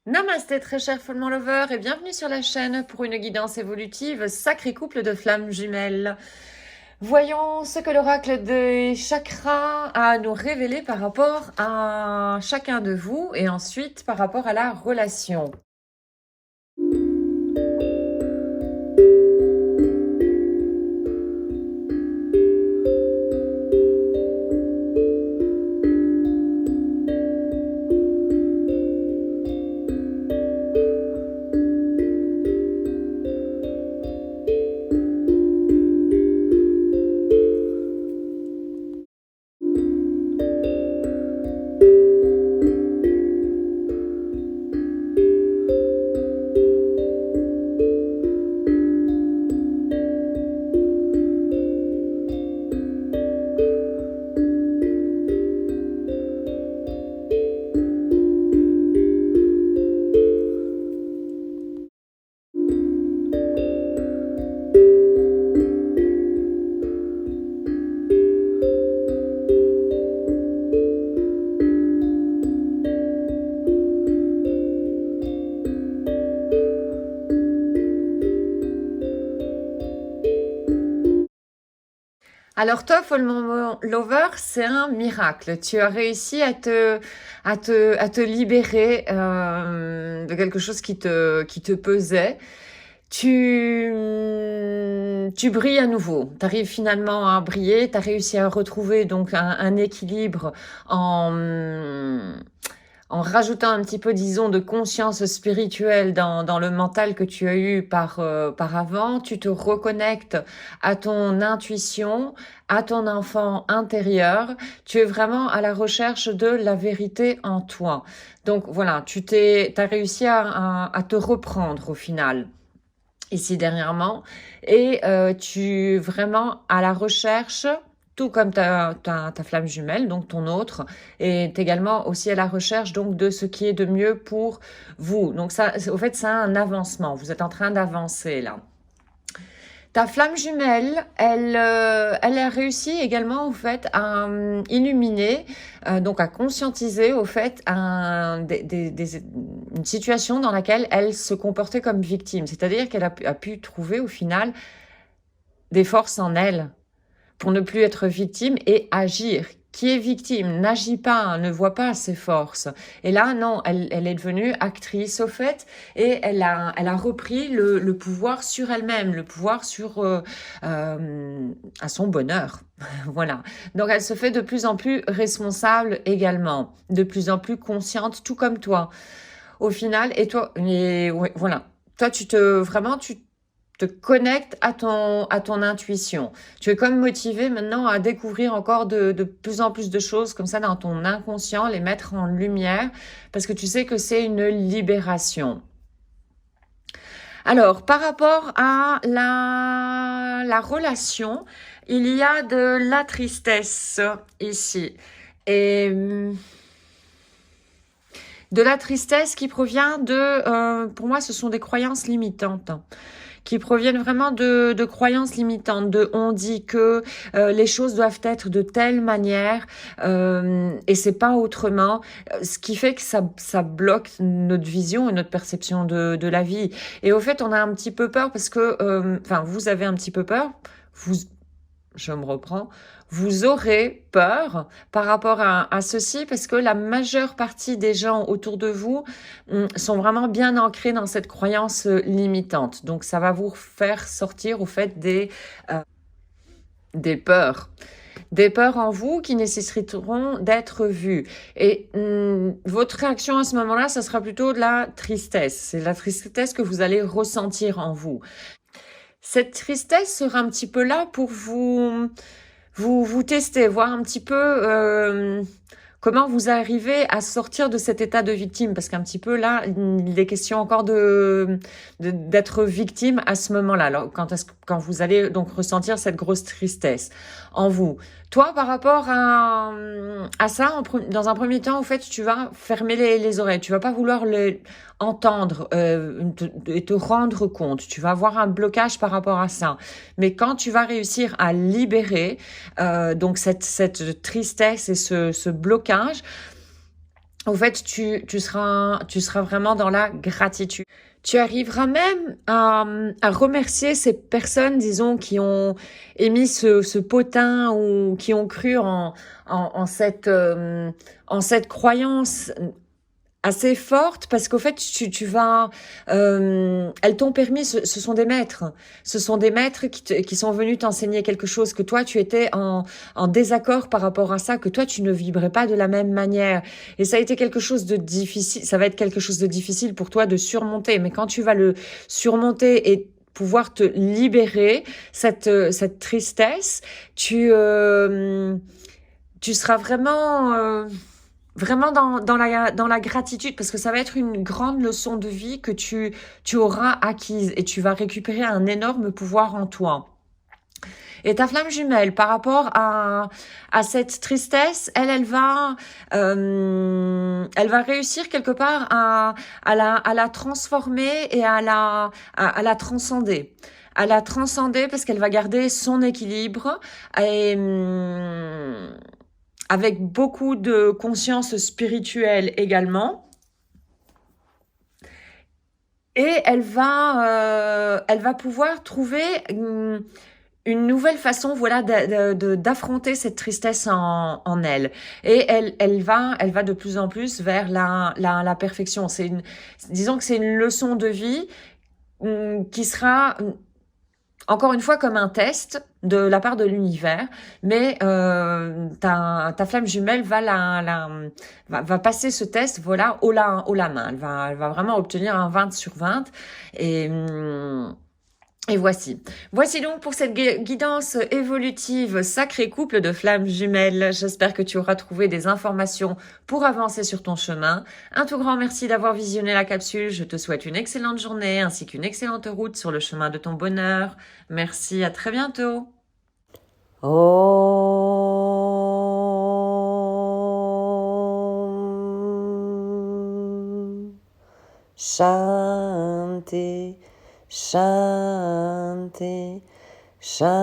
Namasté très cher Follement Lover et bienvenue sur la chaîne pour une guidance évolutive sacré couple de flammes jumelles. Voyons ce que l'oracle des chakras a à nous révéler par rapport à chacun de vous et ensuite par rapport à la relation. Alors toi, Follement Lover, c'est un miracle. Tu as réussi à te libérer de quelque chose qui te pesait. Tu brilles à nouveau. Tu arrives finalement à briller. Tu as réussi à retrouver donc un équilibre en rajoutant un petit peu, disons, de conscience spirituelle dans le mental que tu as eu par avant. Tu te reconnectes à ton intuition, à ton enfant intérieur. Tu es vraiment à la recherche de la vérité en toi. Donc voilà, t'as réussi à te reprendre au final ici dernièrement, et tu es vraiment à la recherche, tout comme ta flamme jumelle, donc ton autre, est également aussi à la recherche donc de ce qui est de mieux pour vous. Donc ça, au fait, c'est un avancement. Vous êtes en train d'avancer là. Ta flamme jumelle, elle a réussi également au fait à illuminer, donc à conscientiser au fait une situation dans laquelle elle se comportait comme victime. C'est-à-dire qu'elle a pu trouver au final des forces en elle pour ne plus être victime et agir. Qui est victime n'agit pas, ne voit pas ses forces. Et là, non, elle est devenue actrice au fait, et elle a repris le pouvoir sur elle-même, le pouvoir à son bonheur. Voilà. Donc elle se fait de plus en plus responsable également, de plus en plus consciente, tout comme toi. Au final, et toi, ouais, voilà. Toi, tu te connectes à ton intuition. Tu es comme motivé maintenant à découvrir encore de plus en plus de choses comme ça dans ton inconscient, les mettre en lumière, parce que tu sais que c'est une libération. Alors, par rapport à la relation, il y a de la tristesse ici. Et de la tristesse qui provient pour moi, ce sont des croyances limitantes, qui proviennent vraiment de croyances limitantes, de on dit que les choses doivent être de telle manière et c'est pas autrement, ce qui fait que ça bloque notre vision et notre perception de la vie. Et au fait, on a un petit peu peur parce que, enfin, vous avez un petit peu peur, vous, je me reprends, vous aurez peur par rapport à ceci parce que la majeure partie des gens autour de vous sont vraiment bien ancrés dans cette croyance limitante. Donc, ça va vous faire sortir au fait des peurs. Des peurs en vous qui nécessiteront d'être vues. Et votre réaction à ce moment-là, ça sera plutôt de la tristesse. C'est la tristesse que vous allez ressentir en vous. Cette tristesse sera un petit peu là pour vous testez, voir un petit peu comment vous arrivez à sortir de cet état de victime. Parce qu'un petit peu là, il est question encore d'être victime à ce moment-là. Alors, quand vous allez donc ressentir cette grosse tristesse en vous. Toi, par rapport à ça, dans un premier temps, en fait, tu vas fermer les oreilles. Tu vas pas vouloir entendre et te rendre compte. Tu vas avoir un blocage par rapport à ça. Mais quand tu vas réussir à libérer donc cette tristesse et ce blocage, au fait, tu seras vraiment dans la gratitude. Tu arriveras même à remercier ces personnes, disons, qui ont émis ce potin ou qui ont cru en cette croyance assez forte, parce qu'au fait, tu vas... elles t'ont permis, ce sont des maîtres. Ce sont des maîtres qui sont venus t'enseigner quelque chose, que toi, tu étais en désaccord par rapport à ça, que toi, tu ne vibrais pas de la même manière. Et ça a été quelque chose de difficile, ça va être quelque chose de difficile pour toi de surmonter. Mais quand tu vas le surmonter et pouvoir te libérer cette tristesse, tu seras vraiment dans la gratitude, parce que ça va être une grande leçon de vie que tu auras acquise, et tu vas récupérer un énorme pouvoir en toi. Et ta flamme jumelle, par rapport à cette tristesse, elle va réussir quelque part à la transformer et à la transcender. À la transcender, parce qu'elle va garder son équilibre, et avec beaucoup de conscience spirituelle également. Et elle va pouvoir trouver une nouvelle façon, voilà, d'affronter cette tristesse en elle. Et elle va de plus en plus vers la perfection. Disons que c'est une leçon de vie qui sera encore une fois comme un test de la part de l'univers, mais ta flamme jumelle va passer ce test, voilà, haut la main. Elle va vraiment obtenir un 20 sur 20. Et, et voici donc pour cette guidance évolutive Sacré Couple de Flammes Jumelles. J'espère que tu auras trouvé des informations pour avancer sur ton chemin. Un tout grand merci d'avoir visionné la capsule. Je te souhaite une excellente journée ainsi qu'une excellente route sur le chemin de ton bonheur. Merci, à très bientôt. Om Shanti Shanti Shanti